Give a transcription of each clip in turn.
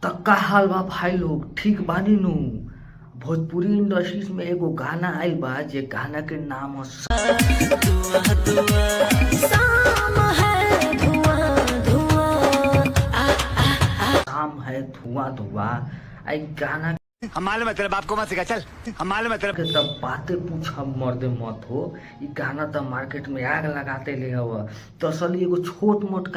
त का हाल बा भाई लोग, ठीक बानी नु। भोजपुरी इंडस्ट्रीज में एगो गाना आइल बा जे गाना के नाम ह धुआं धुआं शाम है धुआं धुआं शाम है धुआं धुआं। आई गाना हम मालूम है तेरे बाप को मत सिखा, चल हम मालूम है तेरे। के तब बातें पूछ हम मर्दे मत हो। ई गाना त मार्केट में आग लगाते ले हव। तो असली एगो छोट मोट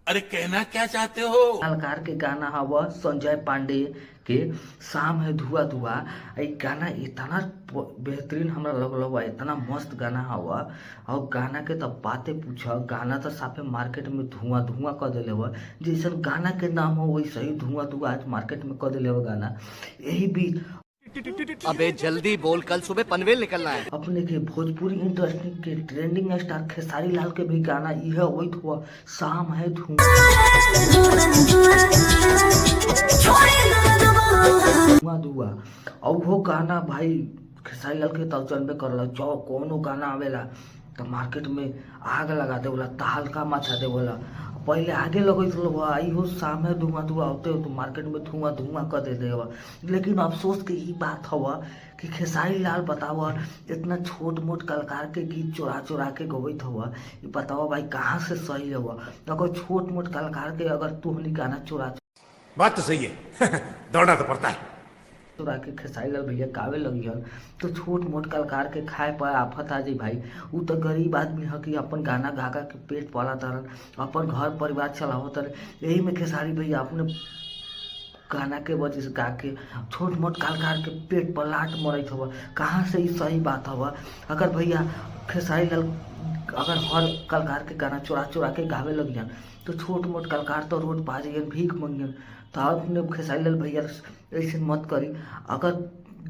अरे कहना क्या चाहते हो? कलाकार के गाना हवा संजय पांडे के शाम है धुआं धुआं। ई गाना इतना बेहतरीन हमरा लगल बा, इतना मस्त गाना हवा। और गाना के तब बातें पूछ, गाना तो साफे मार्केट में धुआं धुआं कर दिले बा। जैसन गाना के नाम हो वैसे ही धुआं धुआं आज मार्केट में कर दिले बा गाना। यही बीच अबे जल्दी बोल, कल सुबह पनवेल निकलना है। अपने के भोजपुरी इंडस्ट्री के ट्रेंडिंग स्टार खेसारी लाल के भी गाना यह वही हुआ शाम है धुआं धुआं। और वो गाना भाई खेसारी लाल के तब जनबे करला, जो कोनो गाना आवेला तो मार्केट में आग लगा दे बोला, तहलका मचा दे बोला। पहले आगे लगत आई हो शाम है धुआं धुआं होते तो मार्केट में धुआं धुआं कर देते हुआ। लेकिन अफसोस की ये बात हुआ कि खेसारी लाल बतावा इतना छोट मोट कलाकार के गीत चुरा चुरा के गवैत हुआ। ये बतावा भाई कहाँ से सही हुआ। अगर छोट मोट कलाकार के अगर तुमने गाना चुरा बात तो सही है दौड़ना तो पड़ता है। चुरा के खेसारी लाल भैया गावे लगी हन तो छोट मोट कलाकार के खाए पर आफत आ जाई भाई। उ तो गरीब आदमी है कि अपन गाना गा गा के पेट पाला तरन, अपन घर परिवार चलावत तरन। यही में खेसारी भैया अपने गाना के वजह से गा के छोट मोट कलाकार के पेट पर लाट मरत हुआ। कहाँ से ये सही बात हुआ। अगर भैया खेसारी लाल अगर हर कलाकार के गाना चुरा चुरा के गावे लगियन तो छोट मोट कलाकार तो रोड पा जाइए भीख मंगियन। तो अपने खेसारी लाल भैया ऐसे मत करी। अगर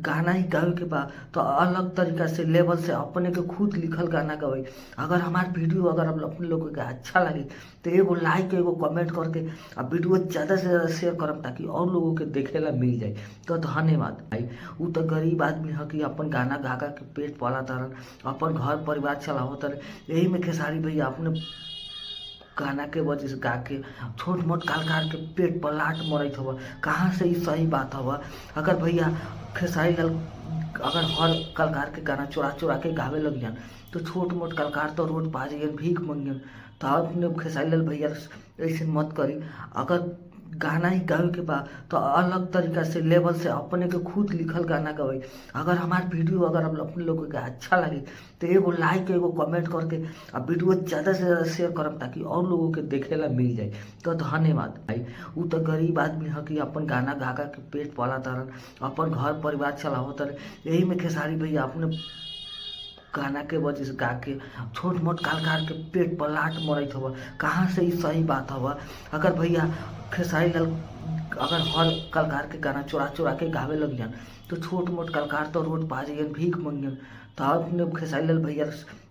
गाना ही गावे के बा तो अलग तरीका से लेवल से अपने के खुद लिखल गाना गवाई। अगर हमार वीडियो अगर अपने लोगों के अच्छा लगे तो एगो लाइक एगो कमेंट करके अब वीडियो ज़्यादा से ज़्यादा शेयर करम ताकि और लोगों के देखेला मिल जाए। तो धन्यवाद भाई। उ तो गरीब आदमी है कि अपन गाना गा गा के पेट पाला तरन, अपन घर परिवार चलावत तरन। यही में खेसारी भैया अपने गाना के वजह से गा के छोट मोट कलाकार के पेट पर लाट मरत हुआ। कहाँ से ये सही बात हुआ। अगर भैया खेसारी लाल अगर हर कलाकार के गाना चुरा चुरा के गावे लगियन तो छोट मोट कलाकार तो रोड पा जाइए भीख मंगियन। तो अपने खेसारी लाल भैया ऐसे मत करी। अगर गाना ही गावे के बा तो अलग तरीका से लेवल से अपने के खुद लिखल गाना गवाई। अगर हमार वीडियो अगर अपने लोगों के अच्छा लगे तो एगो लाइक एगो कमेंट करके अब वीडियो ज़्यादा से ज़्यादा शेयर करम ताकि और लोगों के देखेला मिल जाए। तो धन्यवाद भाई। उ तो गरीब आदमी है कि अपन गाना गा गा के पेट पाला तरन, अपन घर परिवार चलावत तरन। यही में खेसारी भैया अपने गाना के वजह से गा के छोट मोट कलाकार के पेट पर लाट मरत हुआ। कहाँ से ये सही बात हुआ। अगर भैया खेसारी लाल अगर हर कलाकार के गाना चुरा चुरा के गावे लगियन तो छोट मोट कलाकार तो रोड पा जाइए भीख मंगियन। तो अपने खेसारी लाल भैया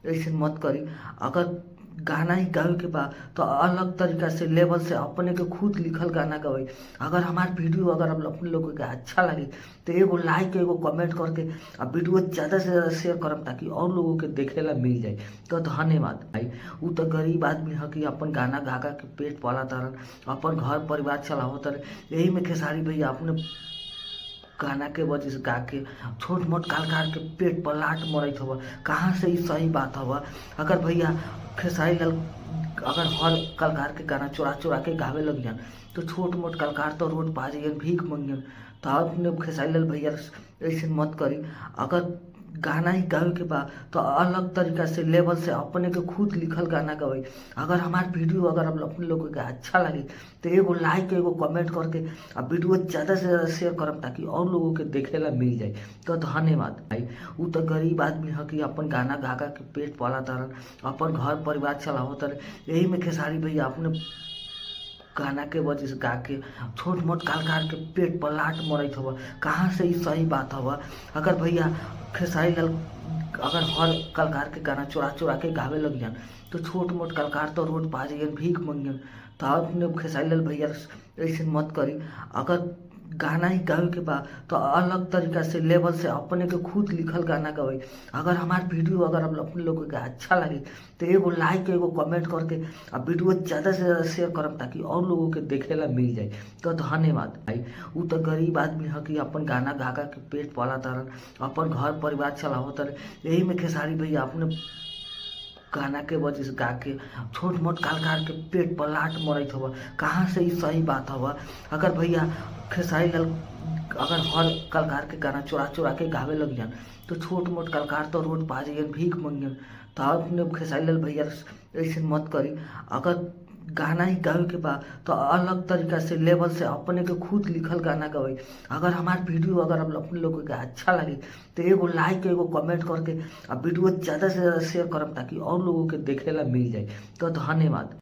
ऐसे मत करी। अगर गाना ही गावे के बा तो अलग तरीका से लेवल से अपने के खुद लिखल गाना गवाई। अगर हमार वीडियो अगर अपने लोगों के अच्छा लगे तो एगो लाइक एगो कमेंट करके अब वीडियो ज़्यादा से ज़्यादा शेयर करम ताकि और लोगों के देखेला मिल जाए। तो धन्यवाद भाई। उ तो गरीब आदमी है कि अपन गाना गा गा के पेट पाला तरन, अपन घर परिवार चलावत तरन। यही में खेसारी भैया अपने गाना के वजह से गा के छोट मोट कलाकार के पेट पर लाट मरत हुआ। कहाँ से ये सही बात हुआ। अगर भैया खेसारी लाल अगर हर कलाकार के गाना चुरा चुरा के गावे लगियन तो छोट मोट कलाकार तो रोड पा जाइए भीख मंगियन। तो अपने खेसारी लाल भैया ऐसे मत करी। अगर गाना ही गावे के बा तो अलग तरीका से लेवल से अपने के खुद लिखल गाना गवाई। अगर हमार वीडियो अगर अपने लोगों के अच्छा लगे तो एगो लाइक एगो कमेंट करके अब वीडियो ज़्यादा से ज़्यादा शेयर करम ताकि और लोगों के देखेला मिल जाए। तो धन्यवाद भाई। उ तो गरीब आदमी है कि अपन गाना गा गा के पेट पाला तरन, अपन घर परिवार चलावत तरन। यही में खेसारी भैया अपने गाना के वजह से गा के छोट मोट कलाकार के पेट पर लाट मरत हुआ। कहाँ से ये सही बात हुआ। अगर भैया खेसारी लाल अगर हर कलाकार के गाना चुरा चुरा के गावे लगियन तो छोट मोट कलाकार तो रोड पा जाइए भीख मंगियन। तो अपने खेसारी लाल भैया ऐसे मत करी। अगर गाना ही गावे के बा तो अलग तरीका से लेवल से अपने के खुद लिखल गाना गावे। अगर हमार वीडियो अगर आप अपने लोगों के अच्छा लगे तो एगो लाइक एगो कमेंट करके अब वीडियो ज़्यादा से ज़्यादा शेयर करम ताकि और लोगों के देखे ला मिल जाए। तो धन्यवाद भाई। वो तो गरीब आदमी है कि अपन गाना गा गा के पेट पाला तारन, अपन घर परिवार चलावत तारन। यही में खेसारी भैया अपने गाना के वजह से गा के छोट मोट कलाकार के पेट पर लात मरत हवा। कहाँ से ही सही बात हवा। अगर भैया खेसारी लाल अगर हर कलाकार के गाना चुरा चुरा के गावे लग जान तो छोट मोट कलाकार तो रोड पा जाइए भीख मंगियन। तो अपने खेसारी लाल भैया ऐसे मत करी। अगर गाना ही गावे के बा तो अलग तरीका से लेवल से अपने के खुद लिखल गाना गावे। अगर हमार वीडियो अगर आप अपने लोगों के अच्छा लगे तो एगो लाइक एगो कमेंट करके अब वीडियो ज़्यादा से ज़्यादा शेयर करम ताकि और लोगों के देखे ला मिल जाए। तो धन्यवाद।